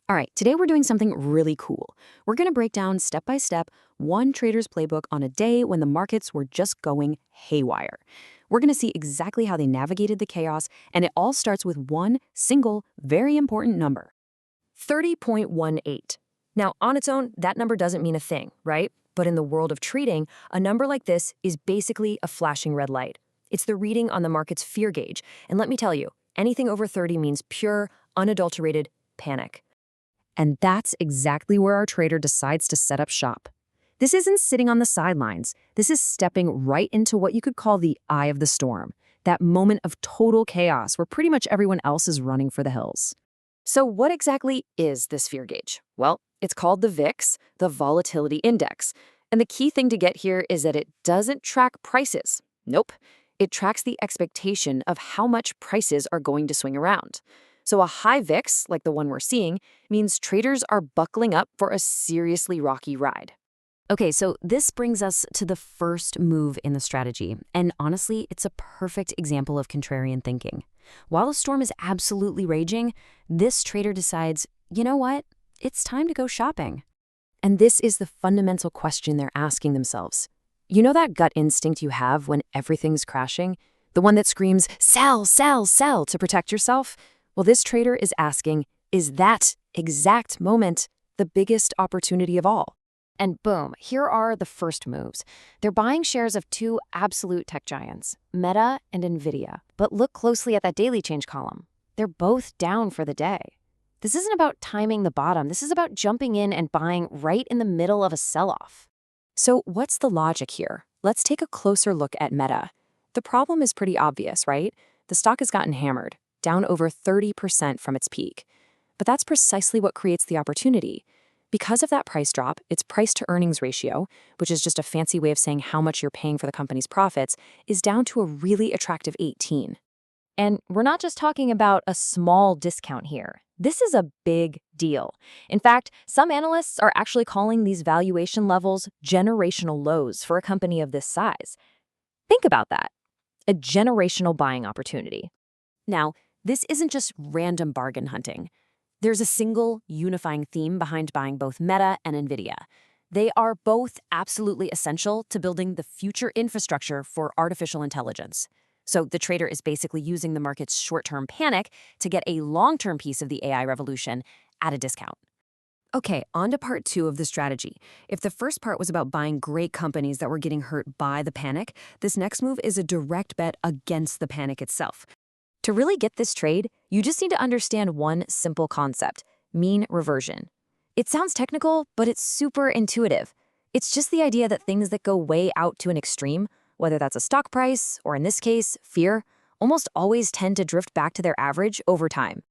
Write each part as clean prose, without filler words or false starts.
All right, today we're doing something really cool. We're going to break down step by step one trader's playbook on a day when the markets were just going haywire. We're going to see exactly how they navigated the chaos, and it all starts with one single, very important number: 30.18. Now, on its own, that number doesn't mean a thing, right? But in the world of trading, a number like this is basically a flashing red light. It's the reading on the market's fear gauge, and let me tell you, anything over 30 means pure, unadulterated panic. And that's exactly where our trader decides to set up shop. This isn't sitting on the sidelines. This is stepping right into what you could call the eye of the storm, that moment of total chaos where pretty much everyone else is running for the hills. So what exactly is this fear gauge? Well, it's called the VIX, the volatility index. And the key thing to get here is that it doesn't track prices. Nope. It tracks the expectation of how much prices are going to swing around. So a high VIX, like the one we're seeing, means traders are buckling up for a seriously rocky ride. Okay, so this brings us to the first move in the strategy. And honestly, it's a perfect example of contrarian thinking. While the storm is absolutely raging, this trader decides, you know what? It's time to go shopping. And this is the fundamental question they're asking themselves. You know that gut instinct you have when everything's crashing? The one that screams, sell, sell, sell to protect yourself? Well, this trader is asking, is that exact moment the biggest opportunity of all? And boom, here are the first moves. They're buying shares of two absolute tech giants, Meta and NVIDIA. But look closely at that daily change column. They're both down for the day. This isn't about timing the bottom. This is about jumping in and buying right in the middle of a sell-off. So what's the logic here? Let's take a closer look at Meta. The problem is pretty obvious, right? The stock has gotten hammered, down over 30% from its peak. But that's precisely what creates the opportunity. Because of that price drop, its price-to-earnings ratio, which is just a fancy way of saying how much you're paying for the company's profits, is down to a really attractive 18. And we're not just talking about a small discount here. This is a big deal. In fact, some analysts are actually calling these valuation levels generational lows for a company of this size. Think about that. A generational buying opportunity. Now, this isn't just random bargain hunting. There's a single unifying theme behind buying both Meta and NVIDIA. They are both absolutely essential to building the future infrastructure for artificial intelligence. So the trader is basically using the market's short-term panic to get a long-term piece of the AI revolution at a discount. Okay, on to part two of the strategy. If the first part was about buying great companies that were getting hurt by the panic, this next move is a direct bet against the panic itself. To really get this trade, you just need to understand one simple concept: mean reversion. It sounds technical, but it's super intuitive. It's just the idea that things that go way out to an extreme, whether that's a stock price or, in this case, fear, almost always tend to drift back to their average over time.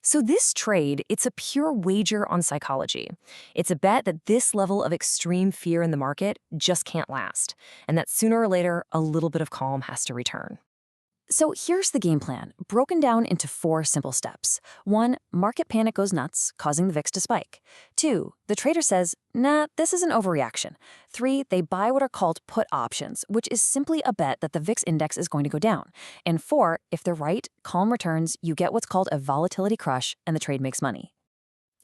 So this trade, it's a pure wager on psychology. It's a bet that this level of extreme fear in the market just can't last, and that sooner or later, a little bit of calm has to return. So here's the game plan, broken down into 4 simple steps. 1, market panic goes nuts, causing the VIX to spike. 2, the trader says, nah, this is an overreaction. 3, they buy what are called put options, which is simply a bet that the VIX index is going to go down. And 4, if they're right, calm returns, you get what's called a volatility crush, and the trade makes money.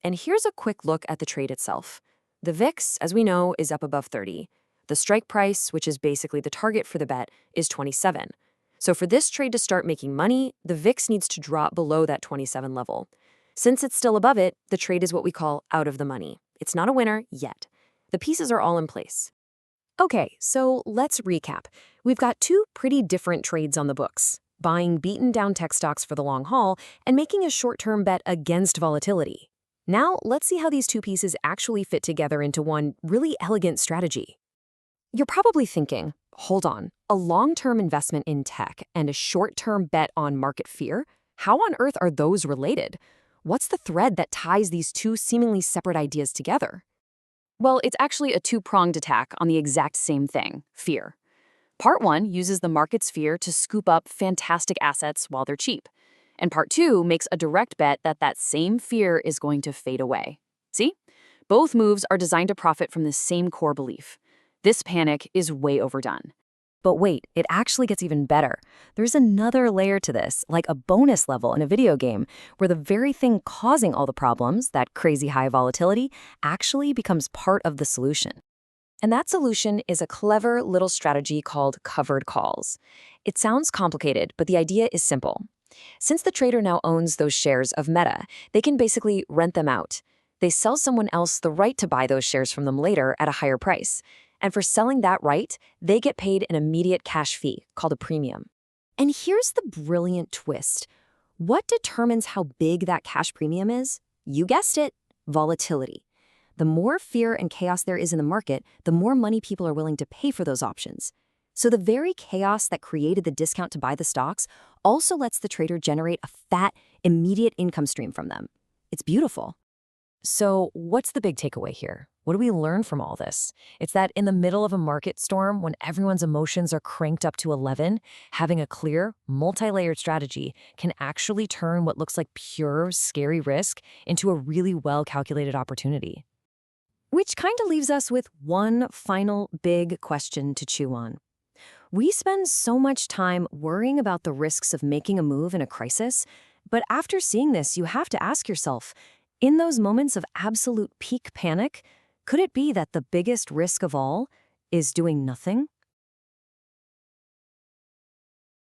And here's a quick look at the trade itself. The VIX, as we know, is up above 30. The strike price, which is basically the target for the bet, is 27. So for this trade to start making money, the VIX needs to drop below that 27 level. Since it's still above it, the trade is what we call out of the money. It's not a winner yet. The pieces are all in place. Okay, so let's recap. We've got 2 pretty different trades on the books: buying beaten down tech stocks for the long haul and making a short-term bet against volatility. Now, let's see how these 2 pieces actually fit together into one really elegant strategy. You're probably thinking, hold on, a long-term investment in tech and a short-term bet on market fear? How on earth are those related? What's the thread that ties these 2 seemingly separate ideas together? Well, it's actually a 2-pronged attack on the exact same thing: fear. Part 1 uses the market's fear to scoop up fantastic assets while they're cheap. And Part 2 makes a direct bet that that same fear is going to fade away. See? Both moves are designed to profit from the same core belief. This panic is way overdone. But wait, it actually gets even better. There's another layer to this, like a bonus level in a video game, where the very thing causing all the problems, that crazy high volatility, actually becomes part of the solution. And that solution is a clever little strategy called covered calls. It sounds complicated, but the idea is simple. Since the trader now owns those shares of Meta, they can basically rent them out. They sell someone else the right to buy those shares from them later at a higher price. And for selling that right, they get paid an immediate cash fee called a premium. And here's the brilliant twist. What determines how big that cash premium is? You guessed it, volatility. The more fear and chaos there is in the market, the more money people are willing to pay for those options. So the very chaos that created the discount to buy the stocks also lets the trader generate a fat, immediate income stream from them. It's beautiful. So what's the big takeaway here? What do we learn from all this? It's that in the middle of a market storm, when everyone's emotions are cranked up to 11, having a clear, multi-layered strategy can actually turn what looks like pure, scary risk into a really well-calculated opportunity. Which kind of leaves us with one final big question to chew on. We spend so much time worrying about the risks of making a move in a crisis, but after seeing this, you have to ask yourself, in those moments of absolute peak panic, could it be that the biggest risk of all is doing nothing?